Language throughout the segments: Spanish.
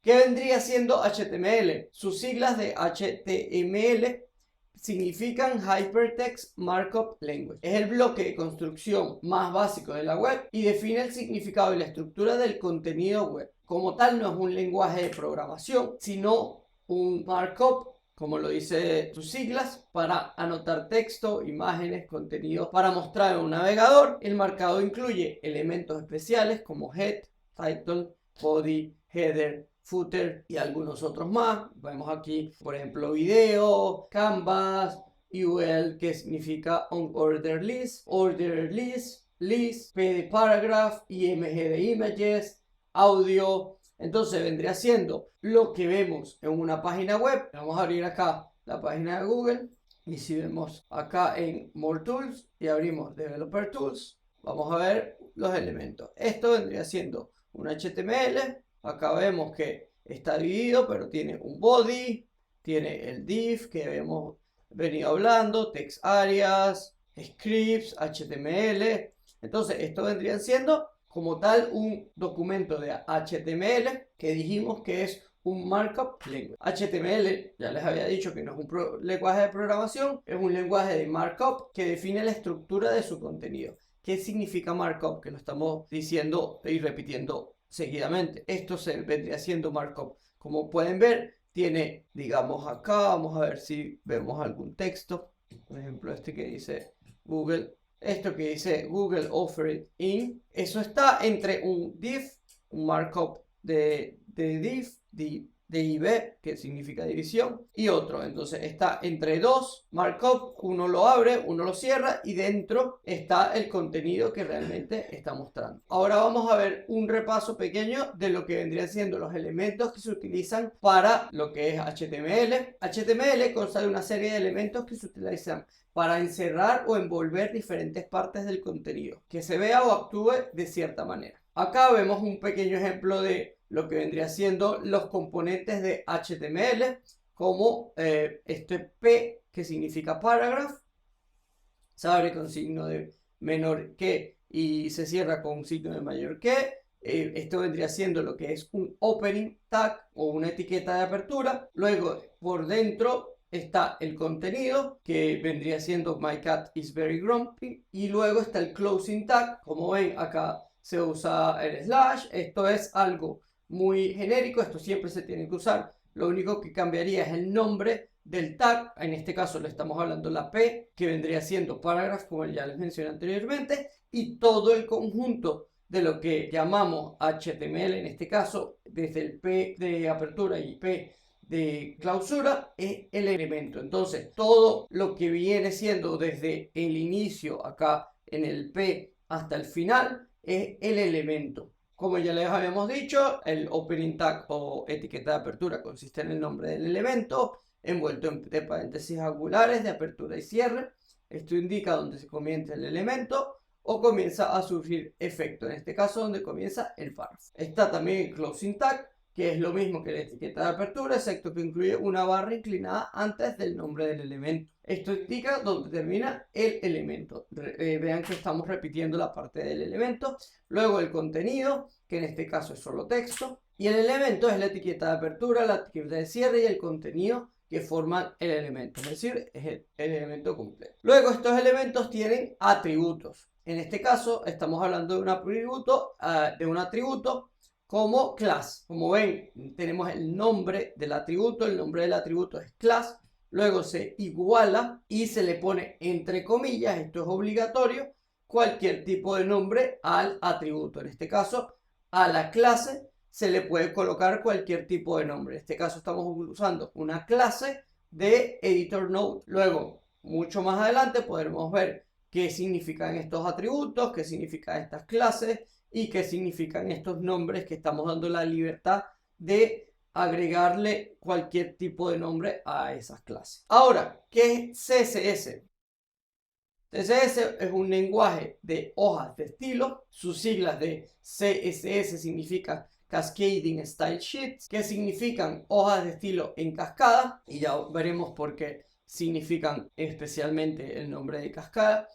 ¿Qué vendría siendo HTML? Sus siglas de HTML significan Hypertext Markup Language. Es el bloque de construcción más básico de la web y define el significado y la estructura del contenido web. Como tal, no es un lenguaje de programación, sino un markup, como lo dice sus siglas, para anotar texto, imágenes, contenido para mostrar en un navegador. El marcador incluye elementos especiales como head, title, body, header, footer y algunos otros más. Vemos aquí, por ejemplo, video, canvas, UL, que significa on order list, list, P de paragraph, IMG de images, audio. Entonces vendría siendo lo que vemos en una página web. Vamos a abrir acá la página de Google y si vemos acá en More Tools y abrimos Developer Tools, vamos a ver los elementos. Esto vendría siendo un HTML. Acá vemos que está dividido, pero tiene un body, tiene el div que hemos venido hablando, text areas, scripts, HTML. Entonces, esto vendrían siendo como tal un documento de HTML que dijimos que es un markup language. HTML, ya les había dicho que no es un lenguaje de programación, es un lenguaje de markup que define la estructura de su contenido. ¿Qué significa markup? Que lo estamos diciendo y repitiendo seguidamente. Esto se vendría siendo markup. Como pueden ver, tiene, digamos acá, vamos a ver si vemos algún texto. Por ejemplo, este que dice Google. Esto que dice Google Offered In. Eso está entre un div, un markup de div, div, que significa división, y otro. Entonces está entre dos markup, uno lo abre, uno lo cierra y dentro está el contenido que realmente está mostrando. Ahora vamos a ver un repaso pequeño de lo que vendrían siendo los elementos que se utilizan para lo que es HTML. HTML consta de una serie de elementos que se utilizan para encerrar o envolver diferentes partes del contenido, que se vea o actúe de cierta manera. Acá vemos un pequeño ejemplo de lo que vendría siendo los componentes de HTML, como este P, que significa paragraph, se abre con signo de menor que y se cierra con un signo de mayor que. Esto vendría siendo lo que es un opening tag o una etiqueta de apertura. Luego, por dentro está el contenido, que vendría siendo My cat is very grumpy. Y luego está el closing tag. Como ven, acá se usa el slash. Esto es algo muy genérico. Esto siempre se tiene que usar. Lo único que cambiaría es el nombre del tag. En este caso le estamos hablando la P, que vendría siendo paragraph, como ya les mencioné anteriormente. Y todo el conjunto de lo que llamamos HTML, en este caso, desde el P de apertura y P de clausura, es el elemento. Entonces, todo lo que viene siendo desde el inicio, acá en el P, hasta el final, es el elemento. Como ya les habíamos dicho, el opening tag o etiqueta de apertura consiste en el nombre del elemento, envuelto en paréntesis angulares de apertura y cierre. Esto indica dónde se comienza el elemento o comienza a surgir efecto, en este caso donde comienza el párrafo. Está también el closing tag, que es lo mismo que la etiqueta de apertura, excepto que incluye una barra inclinada antes del nombre del elemento. Esto indica dónde termina el elemento. Vean que estamos repitiendo la parte del elemento. Luego el contenido, que en este caso es solo texto. Y el elemento es la etiqueta de apertura, la etiqueta de cierre y el contenido que forman el elemento, es decir, es el elemento completo. Luego estos elementos tienen atributos. En este caso estamos hablando de un atributo como class. Como ven, tenemos el nombre del atributo. El nombre del atributo es class. Luego se iguala y se le pone entre comillas, esto es obligatorio, cualquier tipo de nombre al atributo. En este caso, a la clase se le puede colocar cualquier tipo de nombre. En este caso estamos usando una clase de editor node. Luego, mucho más adelante podremos ver qué significan estos atributos, qué significan estas clases y qué significan estos nombres que estamos dando la libertad de agregarle cualquier tipo de nombre a esas clases. Ahora, ¿qué es CSS? CSS es un lenguaje de hojas de estilo. Sus siglas de CSS significan Cascading Style Sheets, que significan hojas de estilo en cascada, y ya veremos por qué significan especialmente el nombre de cascada.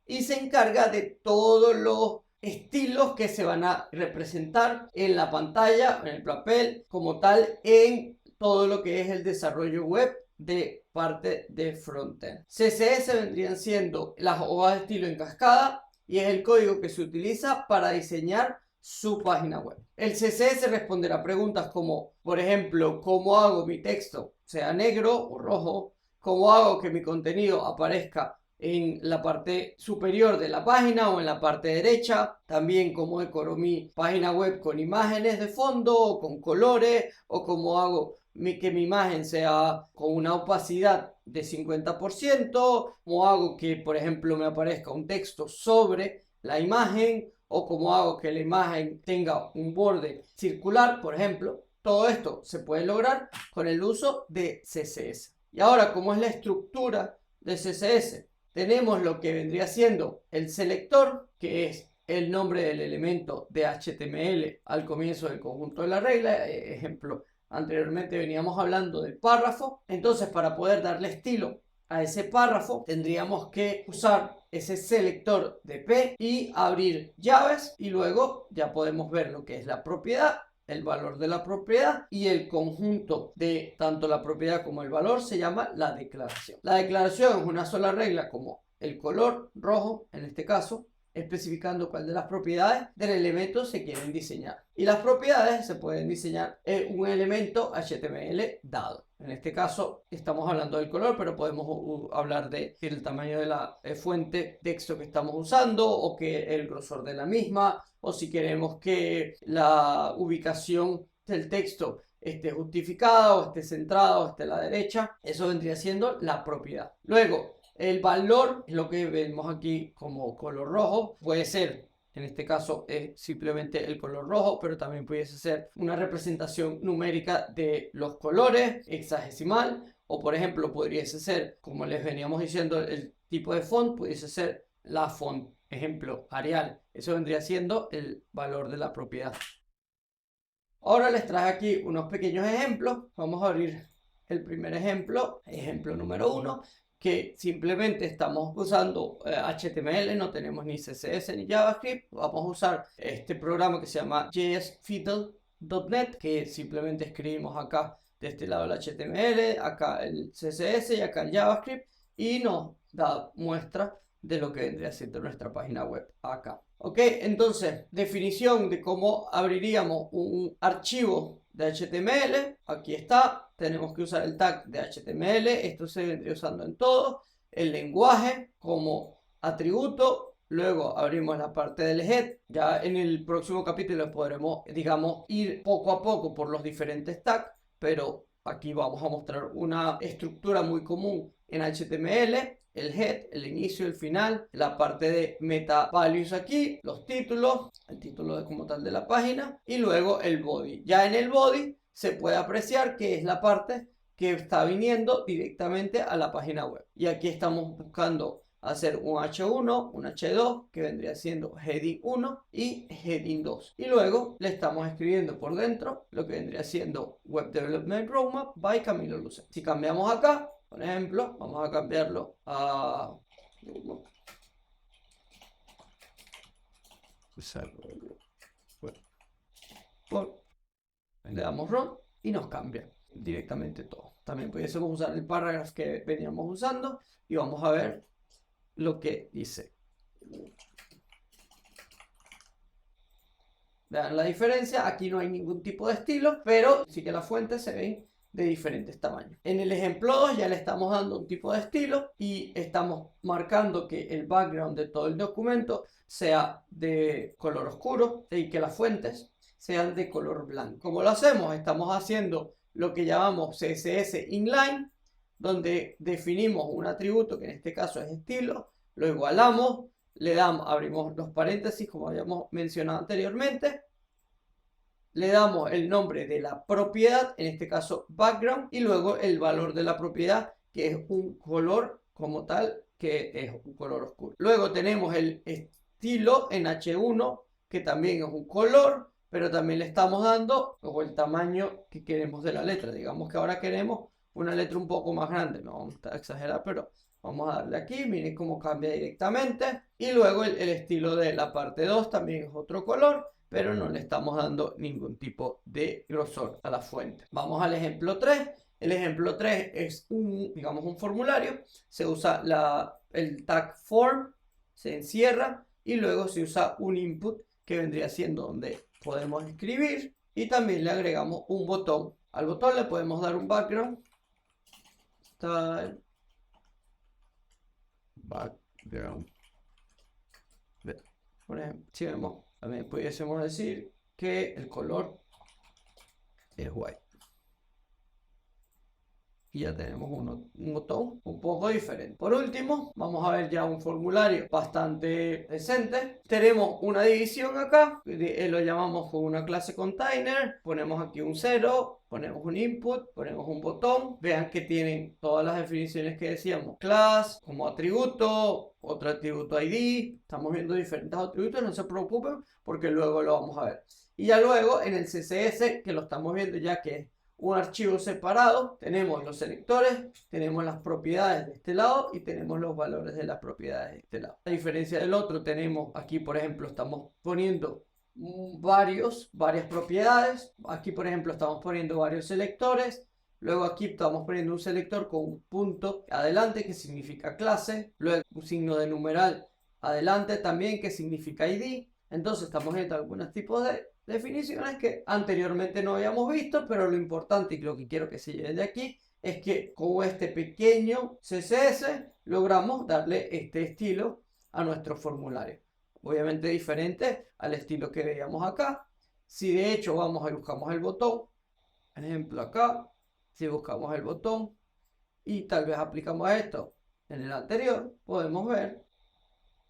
Y se encarga de todo lo estilos que se van a representar en la pantalla, en el papel, como tal, en todo lo que es el desarrollo web de parte de frontend. CSS vendrían siendo las hojas de estilo en cascada y es el código que se utiliza para diseñar su página web. El CSS responderá a preguntas como, por ejemplo, ¿cómo hago mi texto sea negro o rojo? ¿Cómo hago que mi contenido aparezca en la parte superior de la página o en la parte derecha? También cómo decoro mi página web con imágenes de fondo o con colores, o cómo hago que mi imagen sea con una opacidad de 50%, cómo hago que, por ejemplo, me aparezca un texto sobre la imagen, o cómo hago que la imagen tenga un borde circular, por ejemplo. Todo esto se puede lograr con el uso de CSS. Y ahora, ¿cómo es la estructura de CSS? Tenemos lo que vendría siendo el selector, que es el nombre del elemento de HTML al comienzo del conjunto de la regla. Ejemplo, anteriormente veníamos hablando del párrafo. Entonces, para poder darle estilo a ese párrafo, tendríamos que usar ese selector de P y abrir llaves, y luego ya podemos ver lo que es la propiedad, el valor de la propiedad, y el conjunto de tanto la propiedad como el valor se llama la declaración. La declaración es una sola regla, como el color rojo en este caso, especificando cuál de las propiedades del elemento se quieren diseñar. Y las propiedades se pueden diseñar en un elemento HTML dado. En este caso estamos hablando del color, pero podemos hablar del tamaño de la fuente texto que estamos usando, o que el grosor de la misma, o si queremos que la ubicación del texto esté justificada o esté centrada o esté a la derecha. Eso vendría siendo la propiedad. Luego, el valor es lo que vemos aquí como color rojo. Puede ser, en este caso es simplemente el color rojo, pero también pudiese ser una representación numérica de los colores, hexadecimal, o por ejemplo pudiese ser, como les veníamos diciendo, el tipo de font pudiese ser la font, ejemplo, Arial. Eso vendría siendo el valor de la propiedad. Ahora les traje aquí unos pequeños ejemplos. Vamos a abrir el primer ejemplo, ejemplo número 1, que simplemente estamos usando HTML, no tenemos ni CSS ni JavaScript. Vamos a usar este programa que se llama jsfiddle.net, que simplemente escribimos acá de este lado el HTML, acá el CSS y acá el JavaScript, y nos da muestra de lo que vendría siendo nuestra página web acá. Ok, entonces, definición de cómo abriríamos un archivo de HTML. Aquí está, tenemos que usar el tag de HTML, esto se vendría usando en todo. El lenguaje como atributo, luego abrimos la parte del head. Ya en el próximo capítulo podremos, digamos, ir poco a poco por los diferentes tags, pero aquí vamos a mostrar una estructura muy común en HTML. El head, el inicio, el final, la parte de meta values aquí, los títulos, el título como tal de la página, y luego el body. Ya en el body se puede apreciar que es la parte que está viniendo directamente a la página web. Y aquí estamos buscando hacer un H1, un H2, que vendría siendo heading 1 y heading 2. Y luego le estamos escribiendo por dentro lo que vendría siendo Web Development Roadmap by Camilo Lucen. Si cambiamos acá, por ejemplo, vamos a cambiarlo a... Le damos run y nos cambia directamente todo. También pudiésemos usar el paragraph que veníamos usando y vamos a ver lo que dice. Vean la diferencia, aquí no hay ningún tipo de estilo, pero sí que las fuentes se ven de diferentes tamaños. En el ejemplo 2 ya le estamos dando un tipo de estilo y estamos marcando que el background de todo el documento sea de color oscuro y que las fuentes sean de color blanco. ¿Cómo lo hacemos? Estamos haciendo lo que llamamos CSS inline, donde definimos un atributo que en este caso es estilo, lo igualamos, le damos, abrimos los paréntesis como habíamos mencionado anteriormente, le damos el nombre de la propiedad, en este caso background, y luego el valor de la propiedad, que es un color como tal, que es un color oscuro. Luego tenemos el estilo en H1, que también es un color, pero también le estamos dando luego el tamaño que queremos de la letra. Digamos que ahora queremos una letra un poco más grande, no vamos a exagerar, pero Vamos a darle aquí, miren cómo cambia directamente. Y luego el estilo de la parte 2 también es otro color, pero no le estamos dando ningún tipo de grosor a la fuente. Vamos al ejemplo 3. El ejemplo 3 es digamos, un formulario. Se usa el tag form, se encierra y luego se usa un input que vendría siendo donde podemos escribir y también le agregamos un botón. Al botón le podemos dar un background. Background. Por ejemplo, si vemos, también pudiésemos decir que el color es white. Y ya tenemos un botón un poco diferente. Por último, vamos a ver ya un formulario bastante decente. Tenemos una división acá, lo llamamos con una clase container. Ponemos aquí un 0, ponemos un input, ponemos un botón. Vean que tienen todas las definiciones que decíamos. Class como atributo, otro atributo ID. Estamos viendo diferentes atributos, no se preocupen porque luego lo vamos a ver. Y ya luego en el CSS, que lo estamos viendo ya que es un archivo separado, tenemos los selectores, tenemos las propiedades de este lado y tenemos los valores de las propiedades de este lado. A diferencia del otro, tenemos aquí, por ejemplo, estamos poniendo varias propiedades. Aquí, por ejemplo, estamos poniendo varios selectores. Luego aquí estamos poniendo un selector con un punto adelante que significa clase. Luego un signo de numeral adelante también que significa ID. Entonces estamos viendo algunos tipos de definiciones que anteriormente no habíamos visto, pero lo importante y lo que quiero que se lleve de aquí es que con este pequeño CSS logramos darle este estilo a nuestro formulario. Obviamente diferente al estilo que veíamos acá. Si de hecho vamos y buscamos el botón, por ejemplo acá, si buscamos el botón y tal vez aplicamos esto en el anterior, podemos ver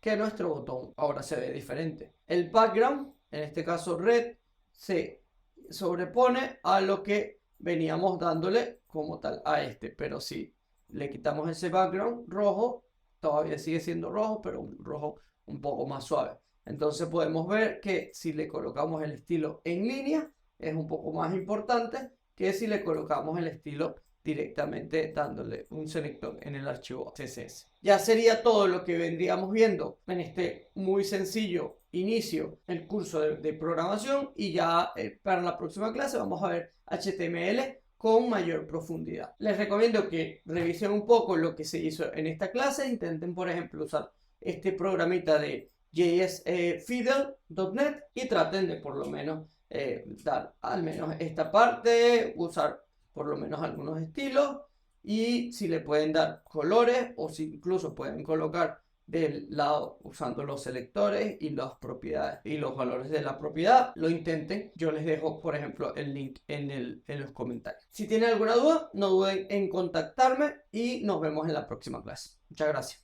que nuestro botón ahora se ve diferente. El background, en este caso red, se sobrepone a lo que veníamos dándole como tal a este, pero si le quitamos ese background rojo, todavía sigue siendo rojo, pero un rojo un poco más suave. Entonces podemos ver que si le colocamos el estilo en línea, es un poco más importante que si le colocamos el estilo directamente dándole un selector en el archivo CSS. Ya sería todo lo que vendríamos viendo en este muy sencillo inicio el curso de programación, y ya para la próxima clase vamos a ver HTML con mayor profundidad. Les recomiendo que revisen un poco lo que se hizo en esta clase. Intenten, por ejemplo, usar este programita de JSFiddle.net y traten de por lo menos dar al menos esta parte, usar por lo menos algunos estilos, y si le pueden dar colores o si incluso pueden colocar del lado usando los selectores y las propiedades y los valores de la propiedad, lo intenten. Yo les dejo, por ejemplo, el link en los comentarios. Si tienen alguna duda, no duden en contactarme y nos vemos en la próxima clase. Muchas gracias.